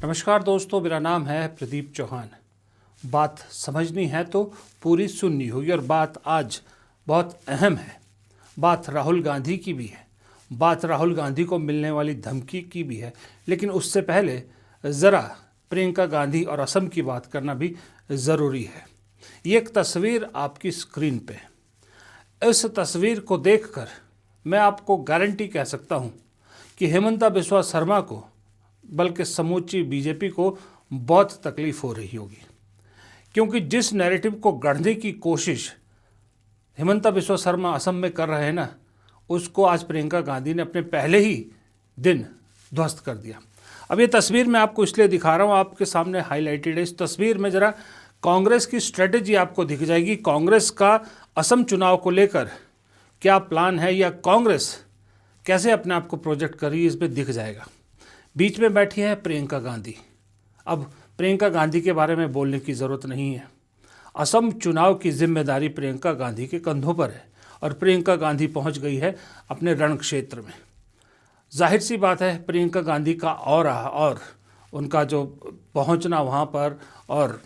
नमस्कार दोस्तों, मेरा नाम है प्रदीप चौहान। बात समझनी है तो पूरी सुननी होगी और बात आज बहुत अहम है। बात राहुल गांधी की भी है, बात राहुल गांधी को मिलने वाली धमकी की भी है, लेकिन उससे पहले ज़रा प्रियंका गांधी और असम की बात करना भी ज़रूरी है। ये एक तस्वीर आपकी स्क्रीन पे है। इस तस्वीर को देखकर मैं आपको गारंटी कह सकता हूँ कि हेमंता बिस्वा शर्मा को बल्कि समूची बीजेपी को बहुत तकलीफ हो रही होगी, क्योंकि जिस नैरेटिव को गढ़ने की कोशिश हेमंता बिस्वा शर्मा असम में कर रहे हैं ना, उसको आज प्रियंका गांधी ने अपने पहले ही दिन ध्वस्त कर दिया। अब ये तस्वीर मैं आपको इसलिए दिखा रहा हूँ, आपके सामने हाईलाइटेड है। इस तस्वीर में ज़रा कांग्रेस की स्ट्रेटेजी आपको दिख जाएगी। कांग्रेस का असम चुनाव को लेकर क्या प्लान है या कांग्रेस कैसे अपने आप को प्रोजेक्ट कर रही है, इस पर दिख जाएगा। बीच में बैठी है प्रियंका गांधी। अब प्रियंका गांधी के बारे में बोलने की ज़रूरत नहीं है। असम चुनाव की जिम्मेदारी प्रियंका गांधी के कंधों पर है और प्रियंका गांधी पहुंच गई है अपने रण क्षेत्र में। जाहिर सी बात है, प्रियंका गांधी का और उनका जो पहुंचना वहां पर और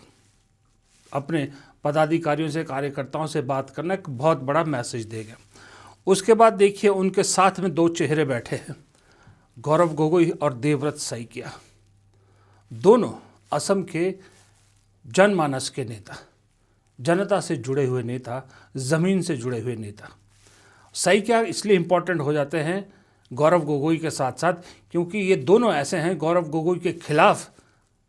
अपने पदाधिकारियों से, कार्यकर्ताओं से बात करना एक बहुत बड़ा मैसेज देगा। उसके बाद देखिए, उनके साथ में दो चेहरे बैठे हैं, गौरव गोगोई और देवव्रत सैकिया। दोनों असम के जनमानस के नेता, जनता से जुड़े हुए नेता, ज़मीन से जुड़े हुए नेता। सैकिया इसलिए इम्पोर्टेंट हो जाते हैं गौरव गोगोई के साथ साथ क्योंकि ये दोनों ऐसे हैं, गौरव गोगोई के खिलाफ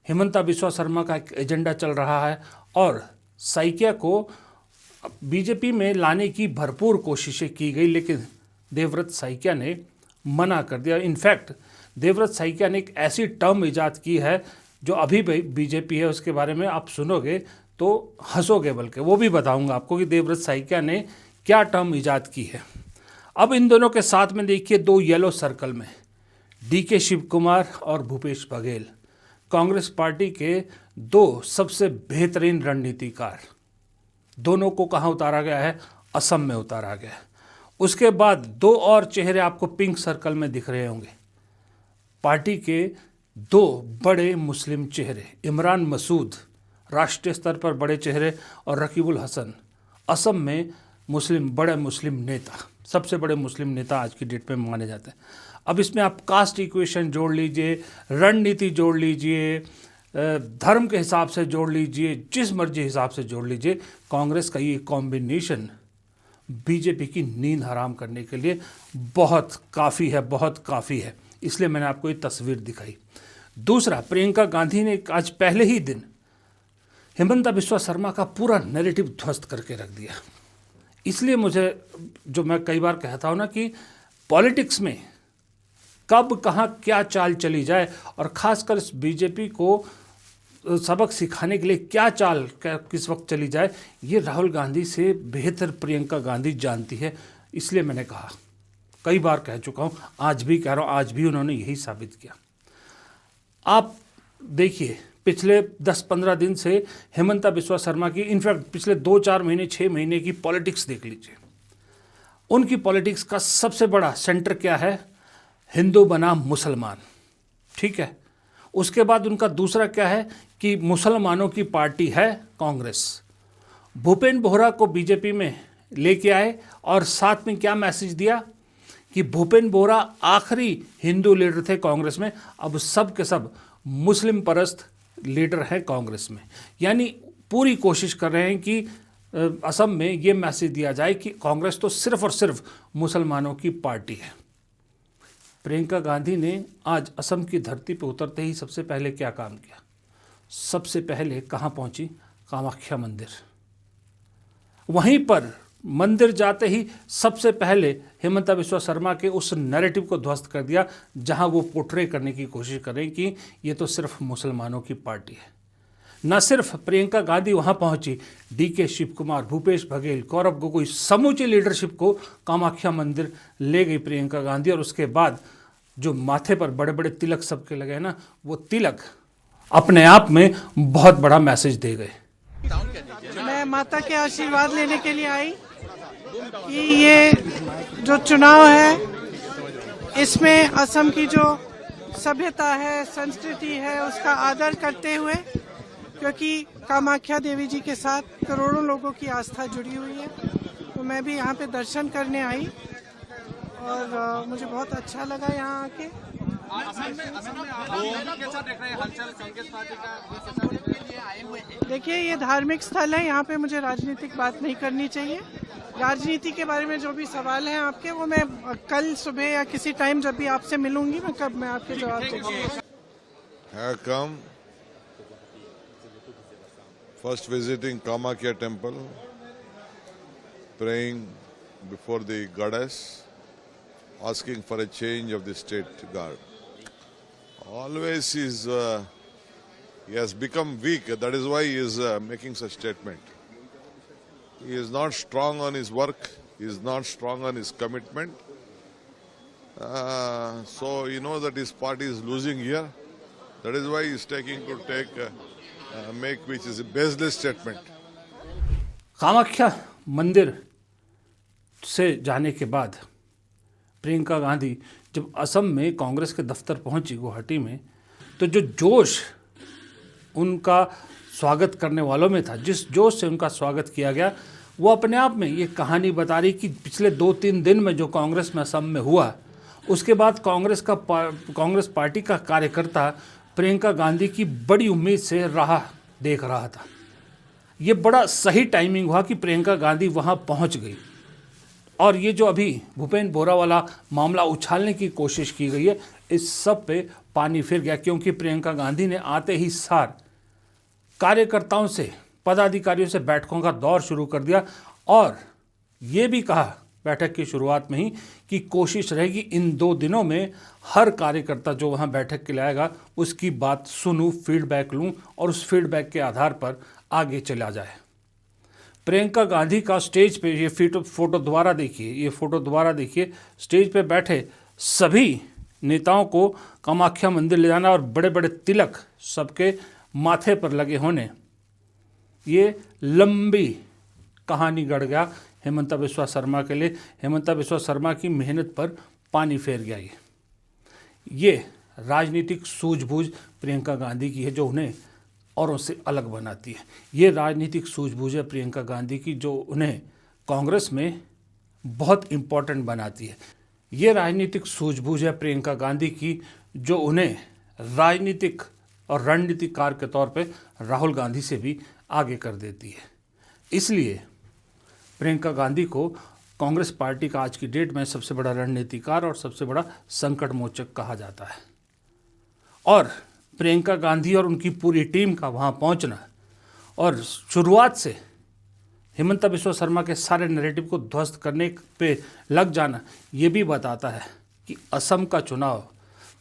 हेमंता बिस्वा शर्मा का एक एजेंडा चल रहा है और सैकिया को बीजेपी में लाने की भरपूर कोशिशें की गई, लेकिन देवव्रत सैकिया ने मना कर दिया। इनफैक्ट देवव्रत सैकिया ने एक ऐसी टर्म इजाद की है जो अभी बीजेपी है, उसके बारे में आप सुनोगे तो हंसोगे, बल्कि वो भी बताऊंगा आपको कि देवव्रत सैकिया ने क्या टर्म इजाद की है। अब इन दोनों के साथ में देखिए, दो येलो सर्कल में डीके शिव कुमार और भूपेश बघेल, कांग्रेस पार्टी के दो सबसे बेहतरीन रणनीतिकार। दोनों को कहाँ उतारा गया है? असम में उतारा गया है। उसके बाद दो और चेहरे आपको पिंक सर्कल में दिख रहे होंगे, पार्टी के दो बड़े मुस्लिम चेहरे, इमरान मसूद राष्ट्रीय स्तर पर बड़े चेहरे और रकीबुल हसन असम में बड़े मुस्लिम नेता, सबसे बड़े मुस्लिम नेता आज की डेट में माने जाते हैं। अब इसमें आप कास्ट इक्वेशन जोड़ लीजिए, रणनीति जोड़ लीजिए, धर्म के हिसाब से जोड़ लीजिए, जिस मर्जी हिसाब से जोड़ लीजिए, कांग्रेस का ये कॉम्बिनेशन बीजेपी की नींद हराम करने के लिए बहुत काफ़ी है। इसलिए मैंने आपको ये तस्वीर दिखाई। दूसरा, प्रियंका गांधी ने आज पहले ही दिन हेमंता बिस्वा शर्मा का पूरा नैरेटिव ध्वस्त करके रख दिया। इसलिए मुझे, जो मैं कई बार कहता हूँ ना कि पॉलिटिक्स में कब कहाँ क्या चाल चली जाए और ख़ासकर इस बीजेपी को सबक सिखाने के लिए क्या चाल किस वक्त चली जाए, ये राहुल गांधी से बेहतर प्रियंका गांधी जानती है। इसलिए मैंने कहा, कई बार कह चुका हूँ, आज भी कह रहा हूँ, आज भी उन्होंने यही साबित किया। आप देखिए, पिछले 10-15 दिन से हेमंता बिस्वा शर्मा की, इनफैक्ट पिछले 2-4 महीने 6 महीने की पॉलिटिक्स देख लीजिए। उनकी पॉलिटिक्स का सबसे बड़ा सेंटर क्या है? हिंदू बनाम मुसलमान, ठीक है। उसके बाद उनका दूसरा क्या है कि मुसलमानों की पार्टी है कांग्रेस। भूपेन बोहरा को बीजेपी में लेके आए और साथ में क्या मैसेज दिया कि भूपेन बोहरा आखिरी हिंदू लीडर थे कांग्रेस में, अब सब के सब मुस्लिम परस्त लीडर हैं कांग्रेस में। यानी पूरी कोशिश कर रहे हैं कि असम में ये मैसेज दिया जाए कि कांग्रेस तो सिर्फ और सिर्फ मुसलमानों की पार्टी है। प्रियंका गांधी ने आज असम की धरती पर उतरते ही सबसे पहले क्या काम किया? सबसे पहले कहाँ पहुँची? कामाख्या मंदिर। वहीं पर मंदिर जाते ही सबसे पहले हेमंता बिस्वा शर्मा के उस नैरेटिव को ध्वस्त कर दिया, जहां वो पोर्ट्रे करने की कोशिश कर रहे हैं कि ये तो सिर्फ मुसलमानों की पार्टी है। न सिर्फ प्रियंका गांधी वहां पहुंची, डीके शिव कुमार, भूपेश बघेल, गौरव गोगोई, समूची लीडरशिप को कामाख्या मंदिर ले गई प्रियंका गांधी। और उसके बाद जो माथे पर बड़े बड़े तिलक सबके लगे ना, वो तिलक अपने आप में बहुत बड़ा मैसेज दे गए। मैं माता के आशीर्वाद लेने के लिए आई कि ये जो चुनाव है इसमें असम की जो सभ्यता है, संस्कृति है, उसका आदर करते हुए, क्योंकि कामाख्या देवी जी के साथ करोड़ों लोगों की आस्था जुड़ी हुई है, तो मैं भी यहाँ पे दर्शन करने आई और मुझे बहुत अच्छा लगा यहाँ आके। देखिए, ये धार्मिक स्थल है, यहाँ पे मुझे राजनीतिक बात नहीं करनी चाहिए। राजनीति के बारे में जो भी सवाल हैं आपके, वो मैं कल सुबह या किसी टाइम जब भी आपसे मिलूंगी, मैं आपके जवाब दूंगी। Have come first visiting Kamakhya temple, praying before the goddess, asking for a change of the state guard. Always he has become weak. That is why he is making such statement. He is not strong on his work. He is not strong on his commitment. So you know that his party is losing here. That is why he is taking to make which is a baseless statement. Kamakhya मंदिर से जाने के बाद प्रियंका गांधी जब असम में कांग्रेस के दफ्तर पहुंची गुवाहाटी में, तो जो जोश उनका स्वागत करने वालों में था, जिस जोश से उनका स्वागत किया गया, वो अपने आप में ये कहानी बता रही कि पिछले 2-3 दिन में जो कांग्रेस में असम में हुआ, उसके बाद कांग्रेस पार्टी का कार्यकर्ता प्रियंका गांधी की बड़ी उम्मीद से राह देख रहा था। ये बड़ा सही टाइमिंग हुआ कि प्रियंका गांधी वहाँ पहुँच गई। और ये जो अभी भूपेंद्र बोरा वाला मामला उछालने की कोशिश की गई है, इस सब पे पानी फिर गया, क्योंकि प्रियंका गांधी ने आते ही सार कार्यकर्ताओं से, पदाधिकारियों से बैठकों का दौर शुरू कर दिया और ये भी कहा बैठक की शुरुआत में ही कि कोशिश रहेगी इन 2 दिनों में हर कार्यकर्ता जो वहाँ बैठक के लिए आएगा उसकी बात सुनूं, फीडबैक लूं और उस फीडबैक के आधार पर आगे चला जाए। प्रियंका गांधी का स्टेज पे ये फोटो दोबारा देखिए, स्टेज पे बैठे सभी नेताओं को कामाख्या मंदिर ले जाना और बड़े बड़े तिलक सबके माथे पर लगे होने, ये लंबी कहानी गढ़ गया हेमंता बिस्वा शर्मा के लिए। हेमंता बिस्वा शर्मा की मेहनत पर पानी फेर गया। ये राजनीतिक सूझबूझ प्रियंका गांधी की है जो उन्हें औरों से अलग बनाती है। ये राजनीतिक सूझबूझ है प्रियंका गांधी की जो उन्हें कांग्रेस में बहुत इम्पोर्टेंट बनाती है। ये राजनीतिक सूझबूझ है प्रियंका गांधी की जो उन्हें राजनीतिक और रणनीतिकार के तौर पे राहुल गांधी से भी आगे कर देती है। इसलिए प्रियंका गांधी को कांग्रेस पार्टी का आज की डेट में सबसे बड़ा रणनीतिकार और सबसे बड़ा संकट मोचक कहा जाता है। और प्रियंका गांधी और उनकी पूरी टीम का वहाँ पहुँचना और शुरुआत से हेमंता बिस्वा शर्मा के सारे नैरेटिव को ध्वस्त करने पे लग जाना, ये भी बताता है कि असम का चुनाव,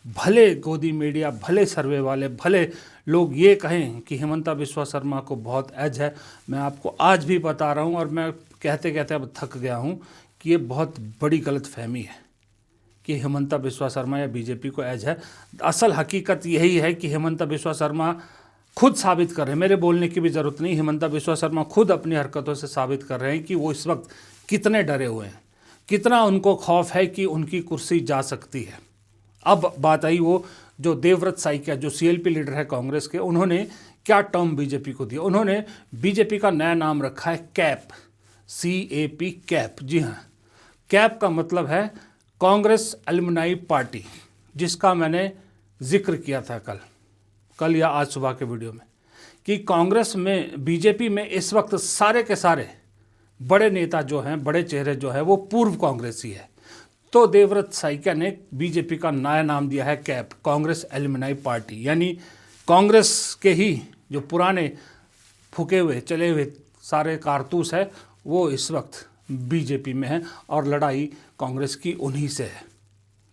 भले गोदी मीडिया, भले सर्वे वाले, भले लोग ये कहें कि हेमंता बिस्वा शर्मा को बहुत एज है, मैं आपको आज भी बता रहा हूँ और मैं कहते कहते अब थक गया हूँ कि ये बहुत बड़ी गलतफहमी है कि हेमंता बिस्वा शर्मा या बीजेपी को एज है। असल हकीकत यही है कि हेमंता बिस्वा शर्मा खुद साबित कर रहे हैं, मेरे बोलने की भी ज़रूरत नहीं, हेमंता बिस्वा शर्मा खुद अपनी हरकतों से साबित कर रहे हैं कि वो इस वक्त कितने डरे हुए हैं, कितना उनको खौफ है कि उनकी कुर्सी जा सकती है। अब बात आई वो जो देवव्रत साइकिया जो सीएलपी लीडर है कांग्रेस के, उन्होंने क्या टर्म बीजेपी को दिया। उन्होंने बीजेपी का नया नाम रखा है कैप, CAP, कैप। जी हाँ, कैप का मतलब है कांग्रेस एलुमनाई पार्टी, जिसका मैंने जिक्र किया था कल या आज सुबह के वीडियो में कि कांग्रेस में, बीजेपी में इस वक्त सारे के सारे बड़े नेता जो हैं, बड़े चेहरे जो है वो पूर्व कांग्रेसी है। तो देवव्रत साइकिया ने बीजेपी का नया नाम दिया है कैप, कांग्रेस एलुमनाई पार्टी, यानी कांग्रेस के ही जो पुराने फूके हुए चले हुए सारे कारतूस है वो इस वक्त बीजेपी में है और लड़ाई कांग्रेस की उन्हीं से है।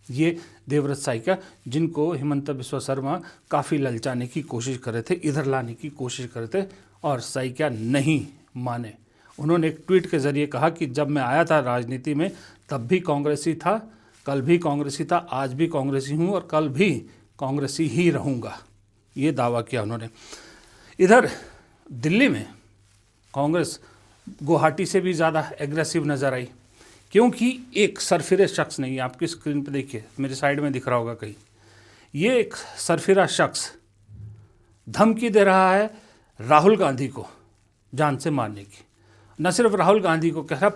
ये देवव्रत साइकिया जिनको हेमंता बिस्वा शर्मा काफ़ी ललचाने की कोशिश कर रहे थे, इधर लाने की कोशिश कर रहे थे और साइकिया नहीं माने। उन्होंने एक ट्वीट के ज़रिए कहा कि जब मैं आया था राजनीति में तब भी कांग्रेसी था, कल भी कांग्रेसी था, आज भी कांग्रेसी हूँ और कल भी कांग्रेसी ही रहूँगा, ये दावा किया उन्होंने। इधर दिल्ली में कांग्रेस गुवाहाटी से भी ज़्यादा एग्रेसिव नज़र आई, क्योंकि एक सरफिरे शख्स नहीं, आपकी स्क्रीन पर देखिए, मेरे साइड में दिख रहा होगा कहीं, ये एक सरफिरा शख्स धमकी दे रहा है राहुल गांधी को जान से मारने की। न सिर्फ राहुल गांधी को कह रहा,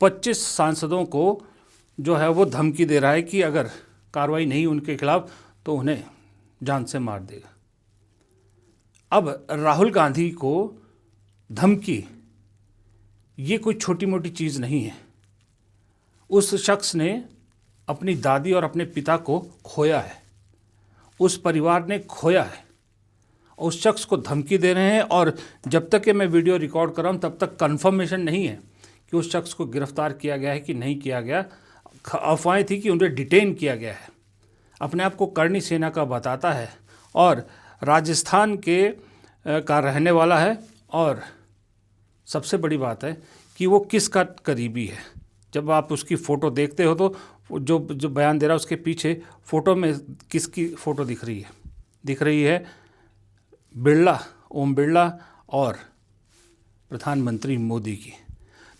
25 सांसदों को जो है वो धमकी दे रहा है कि अगर कार्रवाई नहीं उनके खिलाफ तो उन्हें जान से मार देगा। अब राहुल गांधी को धमकी ये कोई छोटी मोटी चीज़ नहीं है। उस शख्स ने अपनी दादी और अपने पिता को खोया है, उस परिवार ने खोया है, उस शख्स को धमकी दे रहे हैं। और जब तक ये मैं वीडियो रिकॉर्ड कर रहा हूँ तब तक कंफर्मेशन नहीं है कि उस शख्स को गिरफ्तार किया गया है कि नहीं किया गया। अफवाहें थी कि उन्हें डिटेन किया गया है। अपने आप को करणी सेना का बताता है और राजस्थान का रहने वाला है। और सबसे बड़ी बात है कि वो किसका करीबी है। जब आप उसकी फ़ोटो देखते हो तो जो बयान दे रहा है उसके पीछे फ़ोटो में किसकी फ़ोटो दिख रही है बिरला, ओम बिरला और प्रधानमंत्री मोदी की।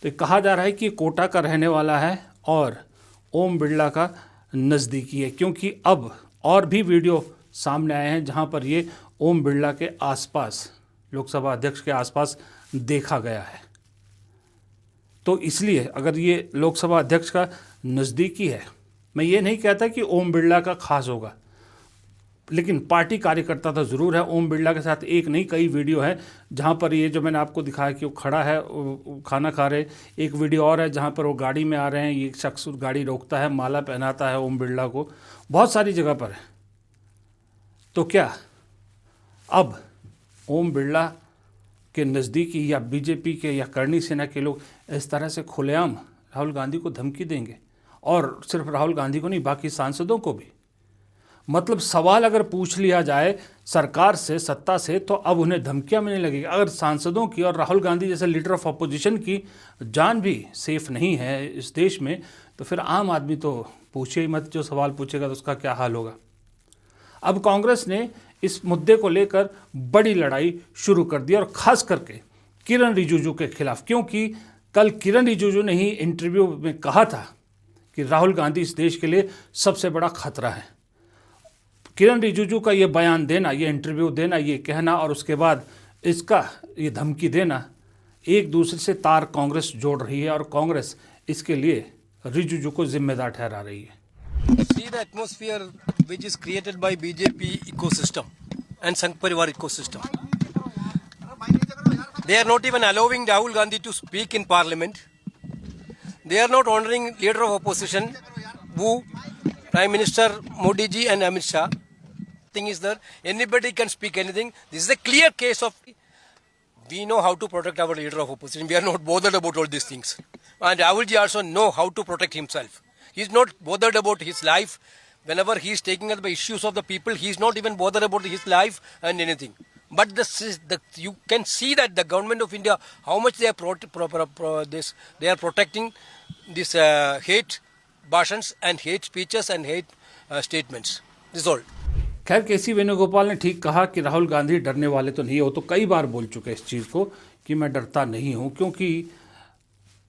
तो कहा जा रहा है कि कोटा का रहने वाला है और ओम बिरला का नज़दीकी है, क्योंकि अब और भी वीडियो सामने आए हैं जहां पर ये ओम बिरला के आसपास, लोकसभा अध्यक्ष के आसपास देखा गया है। तो इसलिए अगर ये लोकसभा अध्यक्ष का नज़दीकी है, मैं ये नहीं कहता कि ओम बिरला का खास होगा, लेकिन पार्टी कार्यकर्ता तो ज़रूर है। ओम बिरला के साथ एक नहीं कई वीडियो है जहाँ पर ये जो मैंने आपको दिखाया कि वो खड़ा है, खाना खा रहे। एक वीडियो और है जहाँ पर वो गाड़ी में आ रहे हैं, ये शख्स गाड़ी रोकता है, माला पहनाता है ओम बिरला को, बहुत सारी जगह पर है। तो क्या अब ओम बिरला के नज़दीकी या बीजेपी के या करणी सेना के लोग इस तरह से खुलेआम राहुल गांधी को धमकी देंगे? और सिर्फ राहुल गांधी को नहीं, बाकी सांसदों को भी। मतलब सवाल अगर पूछ लिया जाए सरकार से, सत्ता से, तो अब उन्हें धमकियां मिलने लगेगी। अगर सांसदों की और राहुल गांधी जैसे लीडर ऑफ अपोजिशन की जान भी सेफ नहीं है इस देश में, तो फिर आम आदमी तो पूछे ही मत। जो सवाल पूछेगा तो उसका क्या हाल होगा। अब कांग्रेस ने इस मुद्दे को लेकर बड़ी लड़ाई शुरू कर दी, और ख़ास करके किरण रिजिजू के खिलाफ, क्योंकि कल किरण रिजिजू ने ही इंटरव्यू में कहा था कि राहुल गांधी इस देश के लिए सबसे बड़ा खतरा है। किरण रिजिजू का ये बयान देना, ये इंटरव्यू देना, ये कहना और उसके बाद इसका ये धमकी देना, एक दूसरे से तार कांग्रेस जोड़ रही है और कांग्रेस इसके लिए रिजिजू को जिम्मेदार ठहरा रही है। See the atmosphere which is created by BJP ecosystem and Sangh Parivar ecosystem. They are not even allowing Rahul Gandhi to speak in parliament. They are not honoring leader of opposition, who Prime Minister Modi ji and Amit Shah. Thing is that anybody can speak anything. This is a clear case of we know how to protect our leader of opposition. We are not bothered about all these things. And Rahul ji also know how to protect himself. He is not bothered about his life. Whenever he is taking up the issues of the people, he is not even bothered about his life and anything. But you can see that the government of India, how much they are they are protecting this hate भाषण्स and hate speeches and hate statements. This is all. खैर केसी वेणुगोपाल ने ठीक कहा कि राहुल गांधी डरने वाले तो नहीं हो, तो कई बार बोल चुके इस चीज़ को कि मैं डरता नहीं हूँ, क्योंकि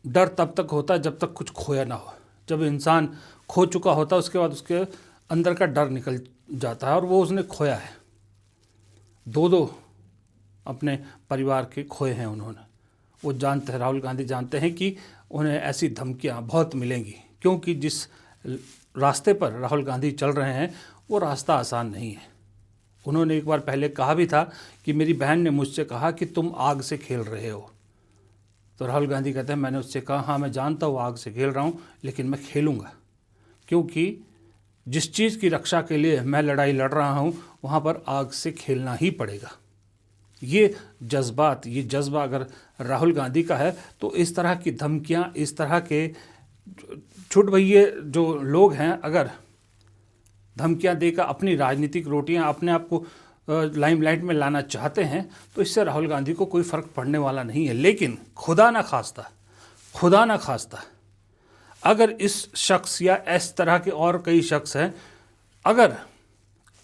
डर तब तक होता है जब तक कुछ खोया ना हो। जब इंसान खो चुका होता है उसके बाद उसके अंदर का डर निकल जाता है, और वो उसने खोया है। दो अपने परिवार के खोए हैं उन्होंने। वो जानते हैं, राहुल गांधी जानते हैं कि उन्हें ऐसी धमकियाँ बहुत मिलेंगी, क्योंकि जिस रास्ते पर राहुल गांधी चल रहे हैं वो रास्ता आसान नहीं है। उन्होंने एक बार पहले कहा भी था कि मेरी बहन ने मुझसे कहा कि तुम आग से खेल रहे हो। तो राहुल गांधी कहते हैं मैंने उससे कहा हाँ मैं जानता हूँ आग से खेल रहा हूँ, लेकिन मैं खेलूँगा, क्योंकि जिस चीज़ की रक्षा के लिए मैं लड़ाई लड़ रहा हूँ वहाँ पर आग से खेलना ही पड़ेगा। ये जज्बा अगर राहुल गांधी का है तो इस तरह की धमकियाँ, इस तरह के छुट भैये जो लोग हैं, अगर धमकियां देकर अपनी राजनीतिक रोटियां अपने आप को लाइमलाइट में लाना चाहते हैं तो इससे राहुल गांधी को कोई फ़र्क पड़ने वाला नहीं है। लेकिन खुदा ना खास्ता अगर इस शख्स या इस तरह के और कई शख्स हैं, अगर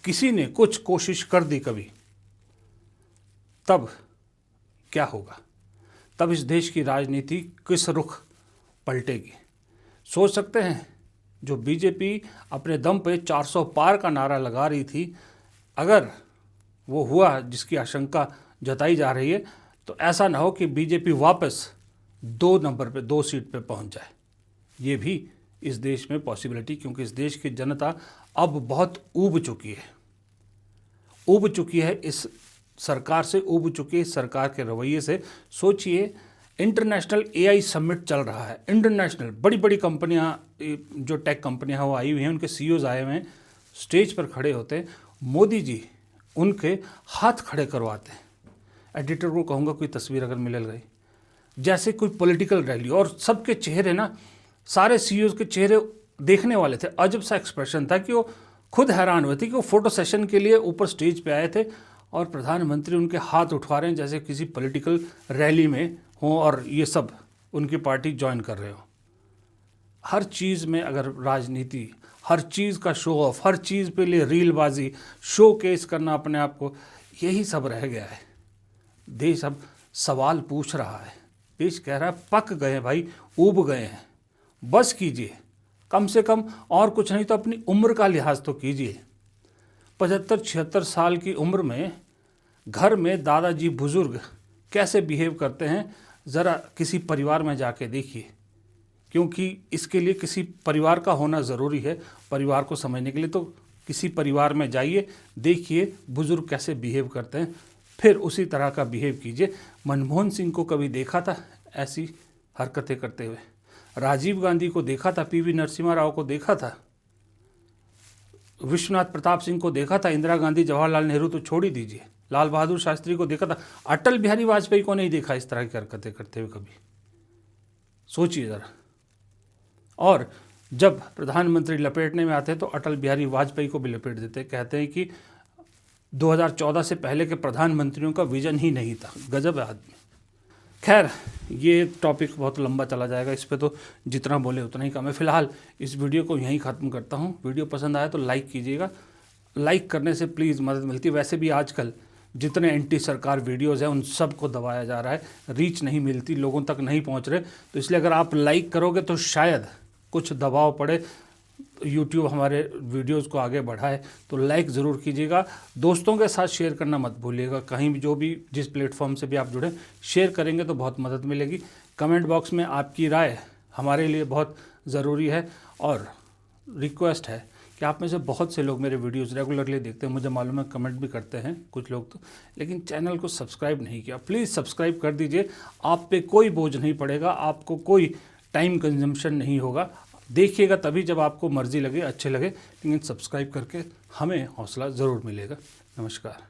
किसी ने कुछ कोशिश कर दी कभी, तब क्या होगा? तब इस देश की राजनीति किस रुख पलटेगी? सोच सकते हैं जो बीजेपी अपने दम पे 400 पार का नारा लगा रही थी, अगर वो हुआ जिसकी आशंका जताई जा रही है, तो ऐसा ना हो कि बीजेपी वापस 2 नंबर पे 2 सीट पे पहुंच जाए। ये भी इस देश में पॉसिबिलिटी, क्योंकि इस देश की जनता अब बहुत ऊब चुकी है इस सरकार से, ऊब चुकी है इस सरकार के रवैये से। सोचिए, इंटरनेशनल एआई समिट चल रहा है, इंटरनेशनल बड़ी बड़ी कंपनियां, जो टेक कंपनियां हैं वो आई हुई हैं, उनके सीईओज आए हुए हैं, स्टेज पर खड़े होते हैं, मोदी जी उनके हाथ खड़े करवाते हैं। एडिटर को कहूँगा कोई तस्वीर अगर मिल गई, जैसे कोई पॉलिटिकल रैली, और सबके चेहरे ना, सारे सीईओज के चेहरे देखने वाले थे, अजब सा एक्सप्रेशन था कि वो खुद हैरान हुए थे कि वो फोटो सेशन के लिए ऊपर स्टेज पे आए थे और प्रधानमंत्री उनके हाथ उठवा रहे हैं जैसे किसी पॉलिटिकल रैली में हों और ये सब उनकी पार्टी ज्वाइन कर रहे हो। हर चीज़ में अगर राजनीति, हर चीज़ का शो ऑफ, हर चीज़ पे लिए रीलबाजी, शो केस करना अपने आप को, यही सब रह गया है। देश अब सवाल पूछ रहा है, देश कह रहा है पक गए भाई, ऊब गए हैं, बस कीजिए कम से कम, और कुछ नहीं तो अपनी उम्र का लिहाज तो कीजिए। 75-76 साल की उम्र में घर में दादाजी बुजुर्ग कैसे बिहेव करते हैं, ज़रा किसी परिवार में जाके देखिए, क्योंकि इसके लिए किसी परिवार का होना ज़रूरी है। परिवार को समझने के लिए तो किसी परिवार में जाइए, देखिए बुजुर्ग कैसे बिहेव करते हैं, फिर उसी तरह का बिहेव कीजिए। मनमोहन सिंह को कभी देखा था ऐसी हरकतें करते हुए? राजीव गांधी को देखा था? पीवी नरसिम्हा राव को देखा था? विश्वनाथ प्रताप सिंह को देखा था? इंदिरा गांधी, जवाहरलाल नेहरू तो छोड़ ही दीजिए, लाल बहादुर शास्त्री को देखा था? अटल बिहारी वाजपेयी को नहीं देखा इस तरह की हरकतें करते हुए कभी? सोचिए ज़रा। और जब प्रधानमंत्री लपेटने में आते हैं तो अटल बिहारी वाजपेयी को भी लपेट देते हैं, कहते हैं कि 2014 से पहले के प्रधानमंत्रियों का विजन ही नहीं था। गजब है आदमी। खैर, ये टॉपिक बहुत लंबा चला जाएगा, इस पे तो जितना बोले उतना ही कम है। फिलहाल इस वीडियो को यहीं ख़त्म करता हूँ। वीडियो पसंद आया तो लाइक कीजिएगा, लाइक करने से प्लीज़ मदद मिलती है। वैसे भी आजकल जितने एंटी सरकार वीडियोज़ हैं उन सब को दबाया जा रहा है, रीच नहीं मिलती, लोगों तक नहीं पहुँच रहे। तो इसलिए अगर आप लाइक करोगे तो शायद कुछ दबाव पड़े, यूट्यूब हमारे वीडियोस को आगे बढ़ाए। तो लाइक ज़रूर कीजिएगा, दोस्तों के साथ शेयर करना मत भूलिएगा। कहीं भी, जो भी, जिस प्लेटफॉर्म से भी आप जुड़े, शेयर करेंगे तो बहुत मदद मिलेगी। कमेंट बॉक्स में आपकी राय हमारे लिए बहुत ज़रूरी है। और रिक्वेस्ट है कि आप में से बहुत से लोग मेरे वीडियोस रेगुलरली देखते हैं, मुझे मालूम है, कमेंट भी करते हैं कुछ लोग तो, लेकिन चैनल को सब्सक्राइब नहीं किया। प्लीज़ सब्सक्राइब कर दीजिए, आप पे कोई बोझ नहीं पड़ेगा, आपको कोई टाइम कंजम्पशन नहीं होगा। देखिएगा तभी जब आपको मर्ज़ी लगे, अच्छे लगे, लेकिन सब्सक्राइब करके हमें हौसला ज़रूर मिलेगा। नमस्कार।